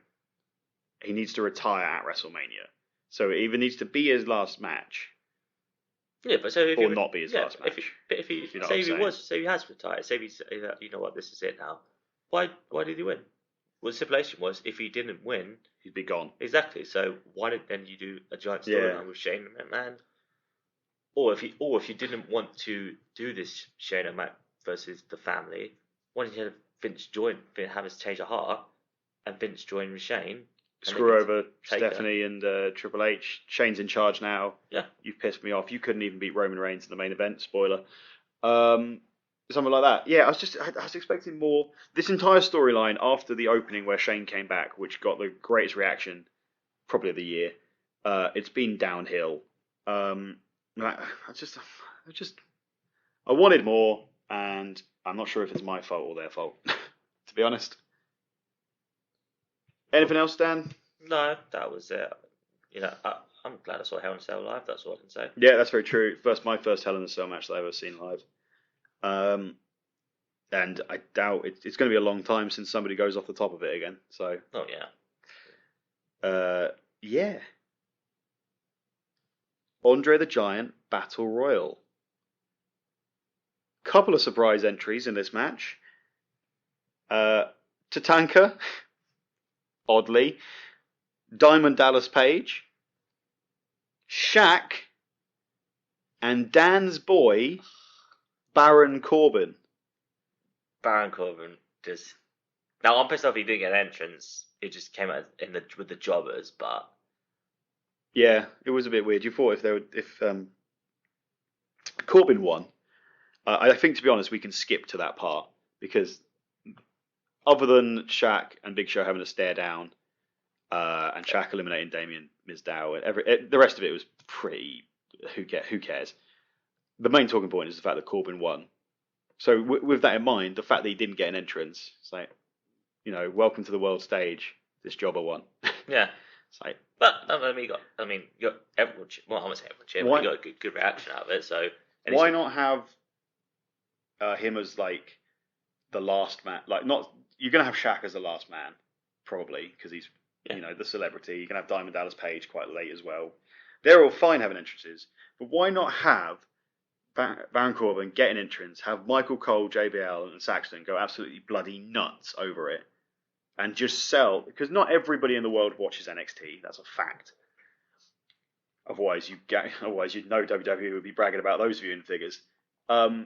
he needs to retire at WrestleMania. So it either needs to be his last match, yeah, but so if or not be his last match. If he you know say he has retired, say he's, you know what, this is it now. Why did he win? Well, the stipulation was if he didn't win, he'd be gone. Exactly. So why did then you do a giant storyline with Shane McMahon? Or if you didn't want to do this Shane McMahon versus the family, why didn't you have Vince have his change of heart, and Vince join with Shane? Screw over Stephanie and Triple H. Shane's in charge now. Yeah. You've pissed me off. You couldn't even beat Roman Reigns in the main event. Spoiler. Something like that. Yeah, I was expecting more. This entire storyline after the opening where Shane came back, which got the greatest reaction probably of the year. It's been downhill. I wanted more, and I'm not sure if it's my fault or their fault, to be honest. Anything else, Dan? No, that was it. You know, I'm glad I saw Hell in a Cell live. That's all I can say. Yeah, that's very true. My first Hell in a Cell match that I've ever seen live. And I doubt it's going to be a long time since somebody goes off the top of it again. So. Oh yeah. Yeah. Andre the Giant Battle Royal. Couple of surprise entries in this match. Tatanka. Oddly, Diamond Dallas Page, Shaq, and Dan's boy, Baron Corbin. Baron Corbin just. Now I'm pissed off he didn't get an entrance. It just came out with the jobbers, but. Yeah, it was a bit weird. You thought if Corbin won, I think to be honest we can skip to that part because other than Shaq and Big Show having a stare down, and Shaq eliminating Damien Mizdow, and the rest of it was pretty. Who cares? The main talking point is the fact that Corbin won. So with that in mind, the fact that he didn't get an entrance, it's like, welcome to the world stage. This jobber won. Yeah. It's like, but you got everyone. Well, I won't say everyone cheering, but you got a good reaction out of it. So why not have him as like the last man? Like, not you're gonna have Shaq as the last man, probably because he's the celebrity. You can have Diamond Dallas Page quite late as well. They're all fine having entrances, but why not have Baron Corbin get an entrance, have Michael Cole, JBL, and Saxton go absolutely bloody nuts over it, and just sell, because not everybody in the world watches NXT. That's a fact. Otherwise, you'd know WWE would be bragging about those viewing figures. Have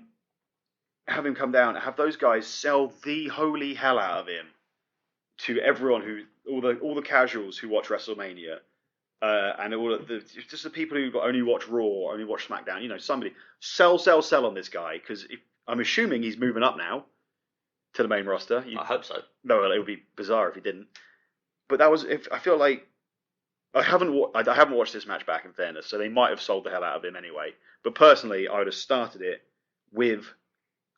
him come down, have those guys sell the holy hell out of him to everyone all the casuals who watch WrestleMania, and just the people who only watch Raw, or only watch SmackDown. Somebody sell on this guy, because I'm assuming he's moving up now to the main roster. I hope so. No, it would be bizarre if he didn't. But I feel like I haven't watched this match back, in fairness, so they might have sold the hell out of him anyway. But personally, I would have started it with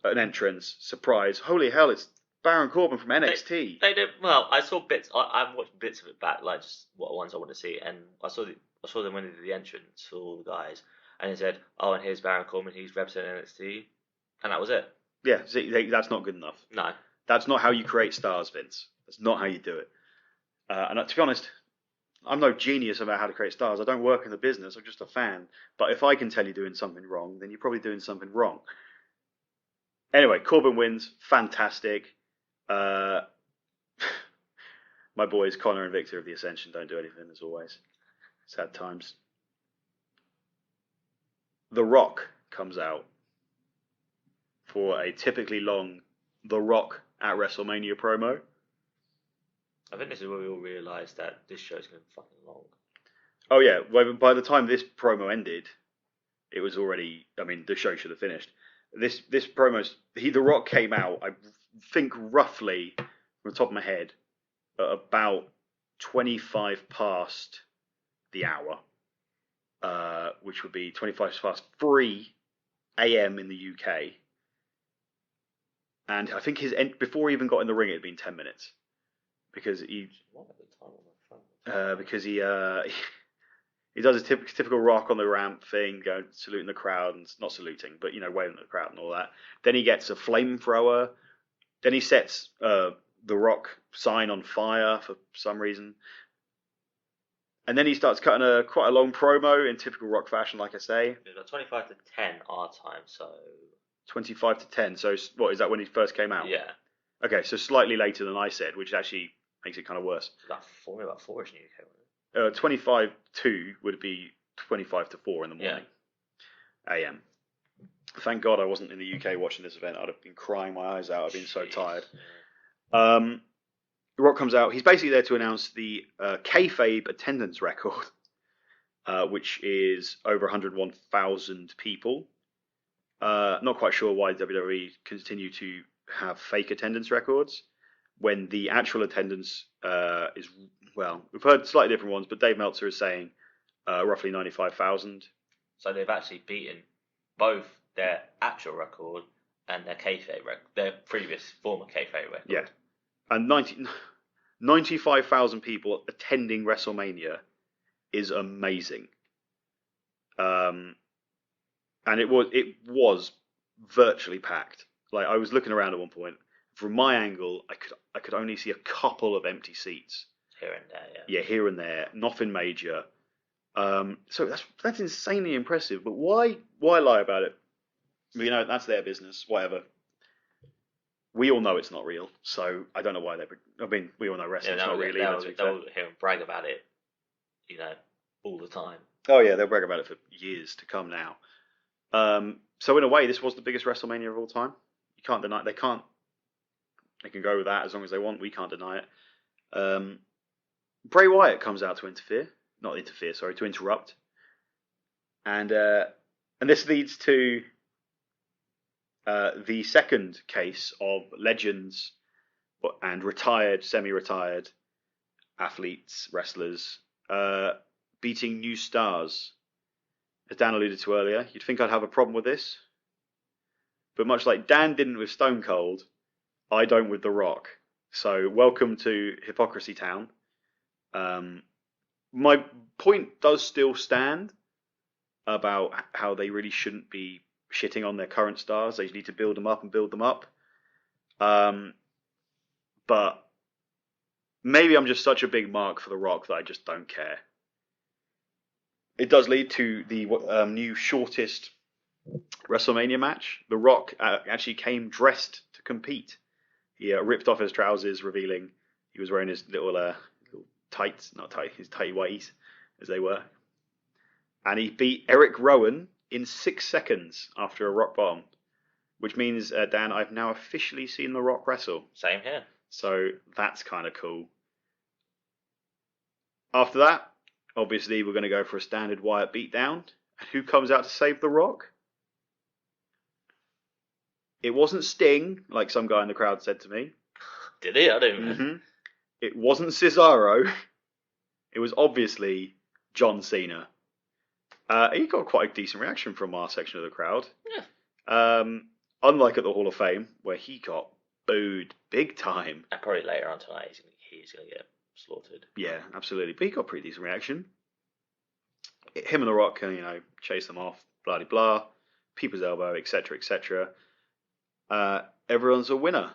an entrance, surprise. Holy hell, it's Baron Corbin from NXT. They did well. I saw bits. I've watched bits of it back, like just what ones I want to see, and I saw them when they did the entrance for all the guys, and they said, "Oh, and here's Baron Corbin. He's representing NXT," and that was it. Yeah, that's not good enough. No, that's not how you create stars, Vince. That's not how you do it. And to be honest, I'm no genius about how to create stars. I don't work in the business. I'm just a fan. But if I can tell you doing something wrong, then you're probably doing something wrong. Anyway, Corbin wins. Fantastic. My boys Connor and Victor of the Ascension don't do anything, as always. Sad times. The Rock comes out for a typically long The Rock at WrestleMania promo. I think this is where we all realised that this show's going to be fucking long. Oh yeah, by the time this promo ended, it was already. I mean, the show should have finished. This The Rock came out, I think roughly from the top of my head, at about 25 past the hour, which would be 25 past 3 a.m. in the UK. And I think before he even got in the ring, it had been 10 minutes. Because he does his typical Rock on the ramp thing, going saluting the crowd, and not saluting, but waving at the crowd and all that. Then he gets a flamethrower. Then he sets the Rock sign on fire for some reason. And then he starts cutting quite a long promo in typical Rock fashion, like I say. It was 25 to 10 our time, so 25 to 10. So what is that, when he first came out? Yeah. Okay, so slightly later than I said, which actually makes it kind of worse. About 4ish in the UK, 25 to would be 25 to 4 in the morning. Yeah. AM. Thank God I wasn't in the UK watching this event. I'd have been crying my eyes out. I've been so tired. The Rock comes out. He's basically there to announce the kayfabe attendance record, which is over 101,000 people. Not quite sure why WWE continue to have fake attendance records when the actual attendance is, well, we've heard slightly different ones, but Dave Meltzer is saying roughly 95,000. So they've actually beaten both their actual record and their kayfabe record, their previous former kayfabe record. Yeah, and 95,000 people attending WrestleMania is amazing. And it was virtually packed. Like, I was looking around at one point. From my angle, I could only see a couple of empty seats. Here and there, yeah. Yeah, here and there. Nothing major. So that's insanely impressive. But why lie about it? That's their business. Whatever. We all know it's not real. So I don't know why we all know wrestling's not real either. They'll hear them brag about it, all the time. Oh yeah, they'll brag about it for years to come now. So in a way, this was the biggest WrestleMania of all time. You can't deny it. They can go with that as long as they want. We can't deny it. Bray Wyatt comes out to interrupt. And this leads to the second case of legends and retired, semi-retired athletes, wrestlers, beating new stars. As Dan alluded to earlier, you'd think I'd have a problem with this, but much like Dan didn't with Stone Cold, I don't with The Rock. So welcome to Hypocrisy Town. My point does still stand about how they really shouldn't be shitting on their current stars. They need to build them up and build them up. But maybe I'm just such a big mark for The Rock that I just don't care. It does lead to the new shortest WrestleMania match. The Rock actually came dressed to compete. He ripped off his trousers, revealing he was wearing his little tights, not tight, his tight whities, as they were. And he beat Eric Rowan in 6 seconds after a rock bottom, which means, Dan, I've now officially seen The Rock wrestle. Same here. So that's kind of cool. After that, obviously, we're going to go for a standard Wyatt beatdown. And who comes out to save The Rock? It wasn't Sting, like some guy in the crowd said to me. Did he? I didn't. Mm-hmm. It wasn't Cesaro. It was obviously John Cena. He got quite a decent reaction from our section of the crowd. Yeah. Unlike at the Hall of Fame, where he got booed big time. And probably later on tonight, he's going to get slaughtered. Yeah, absolutely. But he got a pretty decent reaction. Him and The Rock can, chase them off, blah, blah, blah, people's elbow, etc., etc. Everyone's a winner.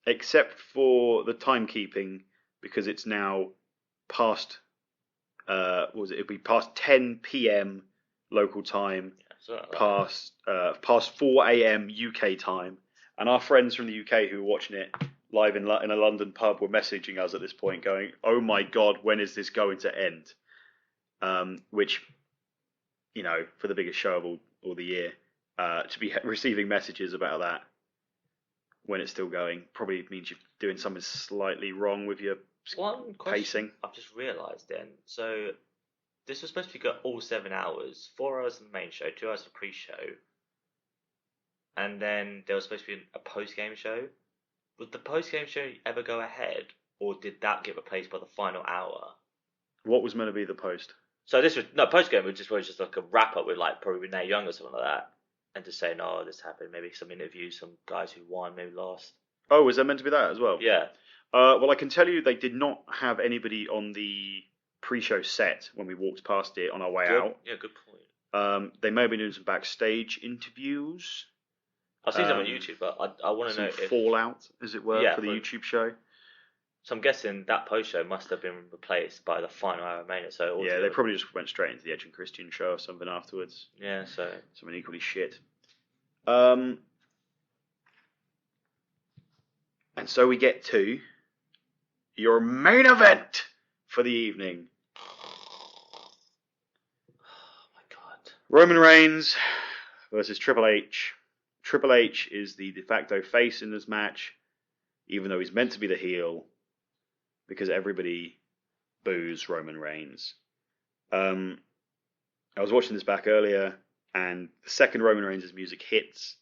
Except for the timekeeping, because it's now past, it'd be past 10 p.m. local time, past 4 a.m. UK time. And our friends from the UK who were watching it live in a London pub were messaging us at this point going, oh my God, when is this going to end? Which, for the biggest show of all the year, to be receiving messages about that when it's still going probably means you're doing something slightly wrong with your pacing. I've just realised then. So this was supposed to go all 7 hours, 4 hours in the main show, 2 hours for pre-show, and then there was supposed to be a post-game show. Would the post-game show ever go ahead, or did that get replaced by the final hour? What was meant to be the post? So this was post-game was just like a wrap-up with like probably Renee Young or something like that. And just saying, oh, this happened. Maybe some interviews, some guys who won, maybe lost. Oh, was there meant to be that as well? Yeah. Well, I can tell you they did not have anybody on the pre-show set when we walked past it on our way out. Yeah, good point. They may have been doing some backstage interviews. I've seen them on YouTube, but I want to know if fallout, as it were, for the YouTube show. So I'm guessing that post-show must have been replaced by the final hour of Mania. So yeah, they probably just went straight into the Edge and Christian show or something afterwards. Yeah, so something equally shit. And so we get to your main event for the evening. Oh my God. Roman Reigns versus Triple H. Triple H is the de facto face in this match, even though he's meant to be the heel, because everybody boos Roman Reigns. I was watching this back earlier, and the second Roman Reigns' music hits,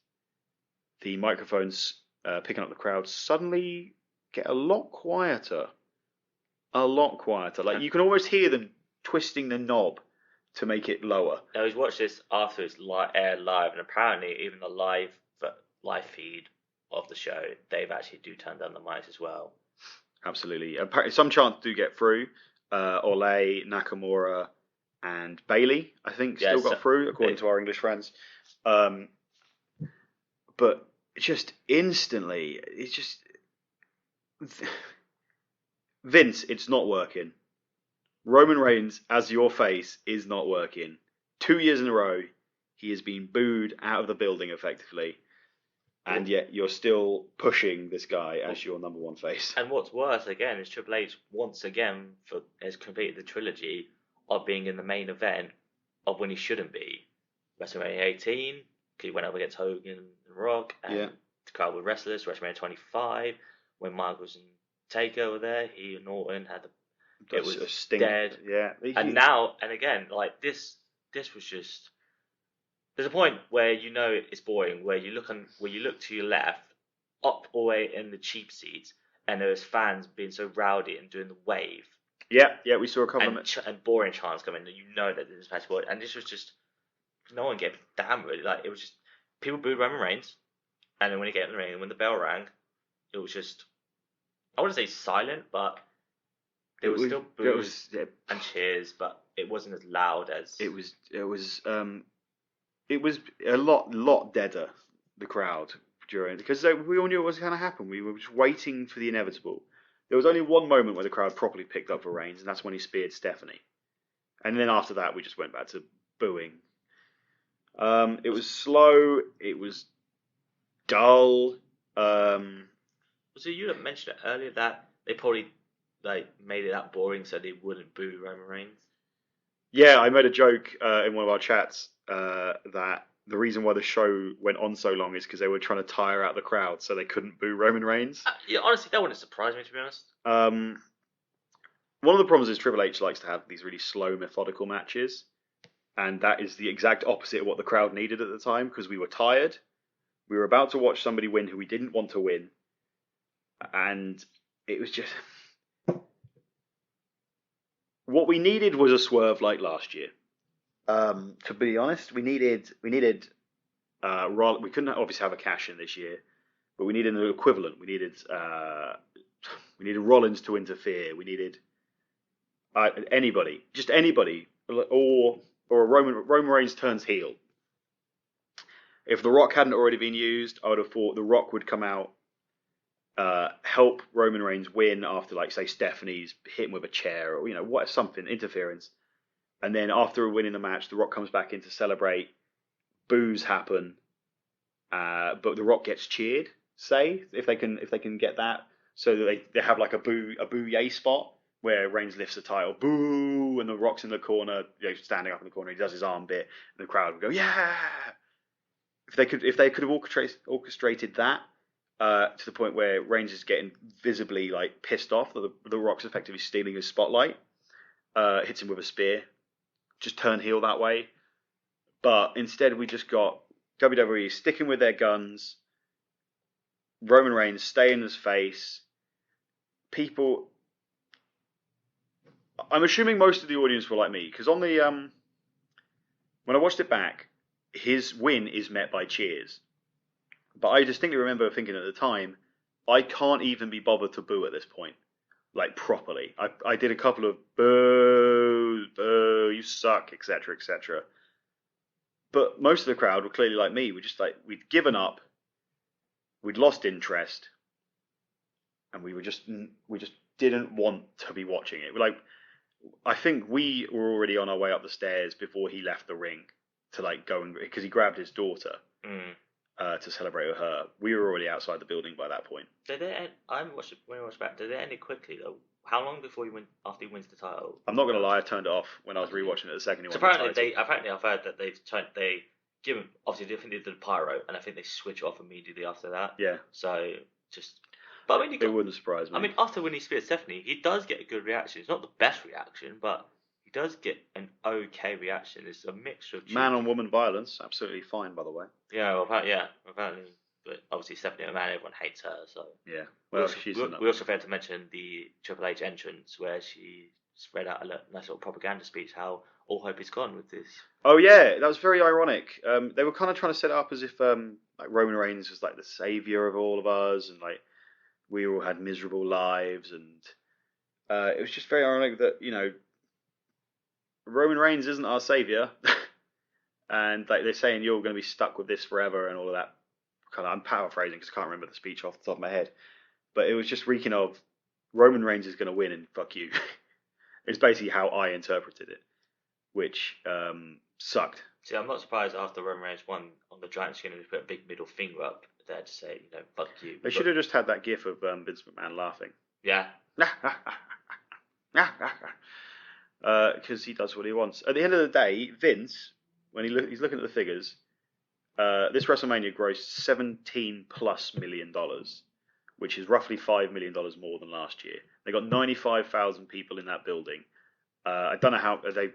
the microphones picking up the crowd suddenly get a lot quieter. A lot quieter. Like, you can almost hear them twisting the knob to make it lower. Now, he's watched this after it's aired live, and apparently even the live feed of the show, they've actually do turn down the mics as well. Absolutely. Apparently, some chants do get through. Ole, Nakamura, and Bailey, I think, still got through, according to our English friends. But just instantly, it's just... Vince, it's not working. Roman Reigns, as your face, is not working. 2 years in a row, he has been booed out of the building, effectively. And yet, you're still pushing this guy as your number one face. And what's worse, again, is Triple H, once again, has completed the trilogy of being in the main event of when he shouldn't be. WrestleMania 18, because he went up against Hogan and Rock, and the crowd were restless. WrestleMania 25, when Michaels and Taker were there, he and Orton had it was dead. Yeah. And now, and again, like this was just... There's a point where you know it's boring, where you look to your left, up all the way in the cheap seats, and there was fans being so rowdy and doing the wave. Yeah, we saw a couple of and boring chants coming, and you know that this is match boy, and this was just no one gave a damn really. Like it was just people booed Roman Reigns, and then when he got in the ring and when the bell rang, it was just I wouldn't say silent, but there was still boos and cheers, but it wasn't as loud as it was a lot deader, the crowd, during, because we all knew it was going to happen. We were just waiting for the inevitable. There was only one moment where the crowd properly picked up for Reigns, and that's when he speared Stephanie. And then after that, we just went back to booing. It was slow. It was dull. So you had mentioned it earlier that they probably made it that boring so they wouldn't boo Roman Reigns. Yeah, I made a joke in one of our chats that the reason why the show went on so long is because they were trying to tire out the crowd so they couldn't boo Roman Reigns. Yeah, honestly, that wouldn't surprise me, to be honest. One of the problems is Triple H likes to have these really slow, methodical matches, and that is the exact opposite of what the crowd needed at the time, because we were tired. We were about to watch somebody win who we didn't want to win, and it was just... What we needed was a swerve like last year. To be honest, we needed. We couldn't obviously have a cash in this year, but we needed an equivalent. We needed Rollins to interfere. We needed anybody, just anybody, or a Roman Reigns turns heel. If The Rock hadn't already been used, I would have thought The Rock would come out, help Roman Reigns win after, like, say, Stephanie's hit him with a chair, or something, interference. And then after winning the match, The Rock comes back in to celebrate. Boos happen, but The Rock gets cheered. Say if they can get that, so that they have like a boo yay spot where Reigns lifts the title, boo, and The Rock's in the corner, standing up in the corner. He does his arm bit, and the crowd would go, yeah. If they could have orchestrated that to the point where Reigns is getting visibly like pissed off that the Rock's effectively stealing his spotlight, hits him with a spear, just turn heel that way. But instead, we just got WWE sticking with their guns. Roman Reigns staying in his face. People, I'm assuming most of the audience were like me, because on the when I watched it back, his win is met by cheers. But I distinctly remember thinking at the time, I can't even be bothered to boo at this point, like properly. I did a couple of boo, you suck, etc., etc. But most of the crowd were clearly like me. We'd given up, we'd lost interest, and we just didn't want to be watching it. I think we were already on our way up the stairs before he left the ring to go and, because he grabbed his daughter to celebrate with her. We were already outside the building by that point. Did they end, I haven't watched it when I watched back. Did it end it quickly though? How long before after he wins the title? I'm not gonna lie, I turned it off when I was rewatching it the second he won the title. Apparently I've heard that they give him, obviously they did the pyro, and I think they switch off immediately after that. Yeah. So but I mean, it wouldn't surprise me. I mean, after when he spears Stephanie, he does get a good reaction. It's not the best reaction, but he does get an okay reaction. It's a mixture of man on woman violence, absolutely fine, by the way. Yeah, well, apparently, but obviously Stephanie McMahon, everyone hates her, so yeah. Well, we also failed to mention the Triple H entrance where she spread out a nice little propaganda speech how all hope is gone with this. Oh yeah, that was very ironic. They were kind of trying to set it up as if Roman Reigns was like the savior of all of us, and we all had miserable lives, and it was just very ironic that Roman Reigns isn't our savior, and they're saying you're going to be stuck with this forever and all of that. I'm paraphrasing because I can't remember the speech off the top of my head, but it was just reeking of Roman Reigns is going to win and fuck you. It's basically how I interpreted it, which sucked. See, I'm not surprised after Roman Reigns won on the giant screen and they put a big middle finger up there to say, fuck you. They should have just had that gif of Vince McMahon laughing. Yeah. Because he does what he wants. At the end of the day, Vince, when he's looking at the figures, this WrestleMania grossed $17+ million, which is roughly $5 million more than last year. They got 95,000 people in that building. I don't know how they.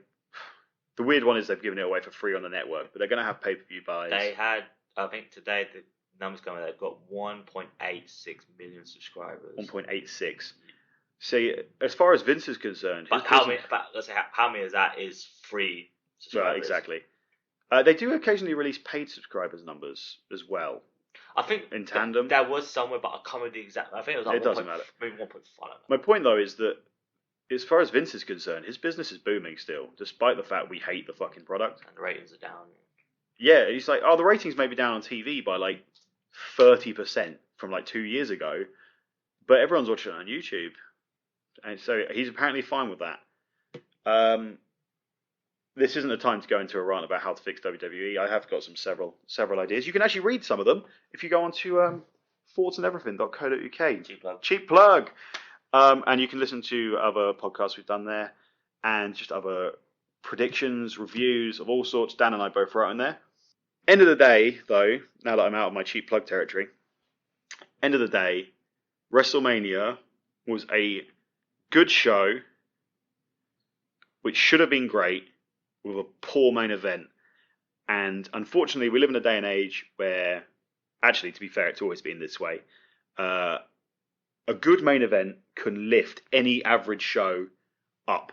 The weird one is they've given it away for free on the network, but they're going to have pay-per-view buys. They had, I think today, numbers coming. They've got 1.86 million subscribers. 1.86. See, as far as Vince is concerned, But how many? But let's say how many of that is free subscribers? Right, exactly. They do occasionally release paid subscribers numbers as well. I think in tandem. There was somewhere, but I can't remember the exact. I think it was like it doesn't matter. Maybe 1.5. My point though is that, as far as Vince is concerned, his business is booming still, despite the fact we hate the fucking product. And the ratings are down. Yeah, he's like, oh, the ratings may be down on TV by like 30% from like 2 years ago, but everyone's watching it on YouTube, and so he's apparently fine with that. This isn't the time to go into a rant about how to fix WWE. I have got several ideas. You can actually read some of them if you go onto thoughtsandeverything.co.uk. Cheap plug. And you can listen to other podcasts we've done there, and just other predictions, reviews of all sorts. Dan and I both wrote in there. End of the day, though, now that I'm out of my cheap plug territory, end of the day, WrestleMania was a good show, which should have been great, with a poor main event. And unfortunately, we live in a day and age where, actually, to be fair, it's always been this way. A good main event can lift any average show up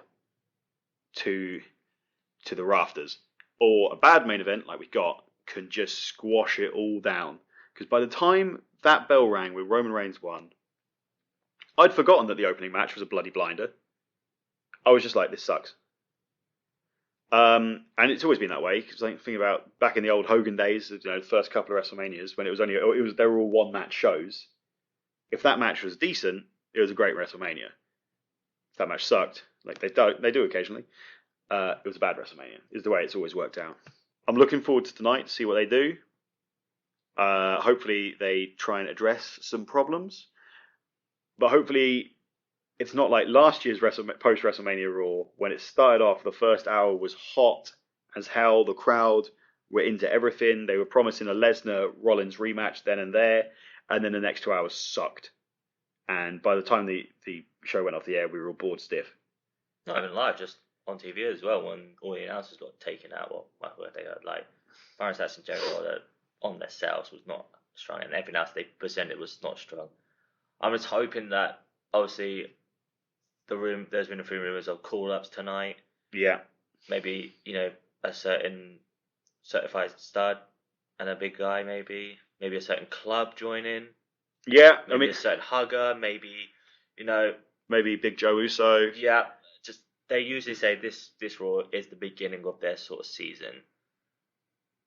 to the rafters. Or a bad main event, like we got, can just squash it all down. Because by the time that bell rang with Roman Reigns won, I'd forgotten that the opening match was a bloody blinder. I was just like, this sucks. And it's always been that way, because I think about back in the old Hogan days, the first couple of WrestleManias, when they were all one match shows. If that match was decent, it was a great WrestleMania. If that match sucked, like they do occasionally, it was a bad WrestleMania. Is the way it's always worked out. I'm looking forward to tonight to see what they do. Hopefully they try and address some problems, but hopefully it's not like last year's post-WrestleMania Raw, when it started off, the first hour was hot as hell. The crowd were into everything. They were promising a Lesnar-Rollins rematch then and there, and then the next 2 hours sucked. And by the time the show went off the air, we were all bored stiff. Not even live, just on TV as well, when all the announcers got taken out. Well, they had, like, Byron Stats and Jericho, on their sales was not strong, and everything else they presented was not strong. I'm just hoping that, obviously, there's been a few rumors of call-ups tonight. Yeah. Maybe, a certain certified stud and a big guy, maybe a certain club joining. Yeah, maybe a certain hugger, maybe, maybe Big Joe Uso. Yeah, just they usually say this Raw is the beginning of their sort of season.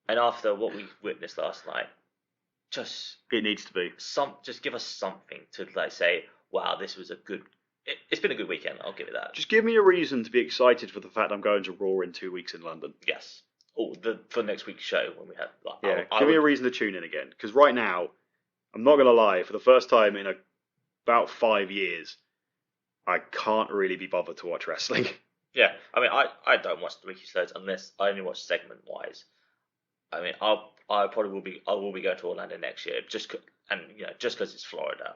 And after what we witnessed last night, it needs to be just give us something to like say, wow, this was a good. It's been a good weekend. I'll give it that. Just give me a reason to be excited for the fact I'm going to Raw in 2 weeks in London. Yes. Oh, for next week's show when we have. Give me a reason to tune in again. Because right now, I'm not going to lie, for the first time in about 5 years, I can't really be bothered to watch wrestling. Yeah, I mean, I don't watch the weekly shows unless I only watch segment wise. I mean, I will be going to Orlando next year just because it's Florida.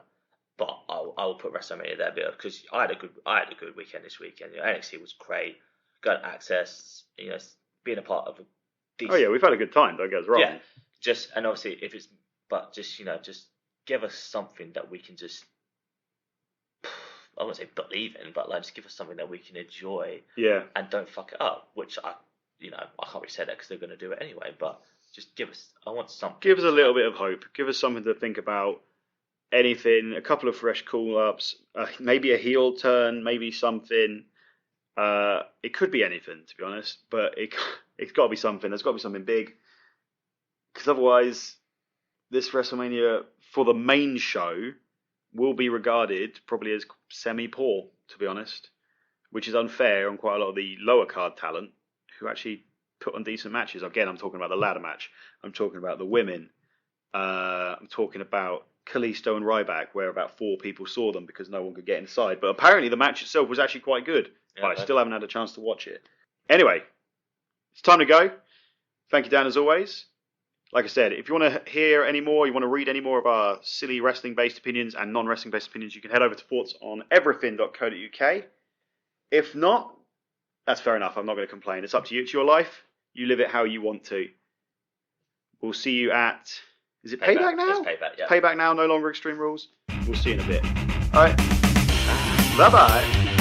But I will put WrestleMania there because I had a good weekend this weekend. NXT was great. Got access. Being a part of a decent. Oh yeah, we've had a good time. Don't get us wrong. Yeah, and obviously just give us something that we can just. I won't say believe in, but like just give us something that we can enjoy. Yeah. And don't fuck it up, which I can't really say that because they're going to do it anyway. But just give us. I want something. Give us a little bit of hope. Give us something to think about. Anything, a couple of fresh call-ups, maybe a heel turn, maybe something. It could be anything, to be honest, but it's got to be something. There's got to be something big, because otherwise, this WrestleMania for the main show will be regarded probably as semi-poor, to be honest, which is unfair on quite a lot of the lower card talent who actually put on decent matches. Again, I'm talking about the ladder match. I'm talking about the women. I'm talking about Kalisto and Ryback, where about 4 people saw them because no one could get inside. But apparently the match itself was actually quite good. Yeah, but I still haven't had a chance to watch it. Anyway, it's time to go. Thank you, Dan, as always. Like I said, if you want to hear any more, you want to read any more of our silly wrestling-based opinions and non-wrestling-based opinions, you can head over to thoughtsoneverything.co.uk. If not, that's fair enough. I'm not going to complain. It's up to you. It's your life. You live it how you want to. We'll see you at Is it Payback now? It's Payback, yeah. Payback now, no longer Extreme Rules. We'll see you in a bit. All right. Bye-bye.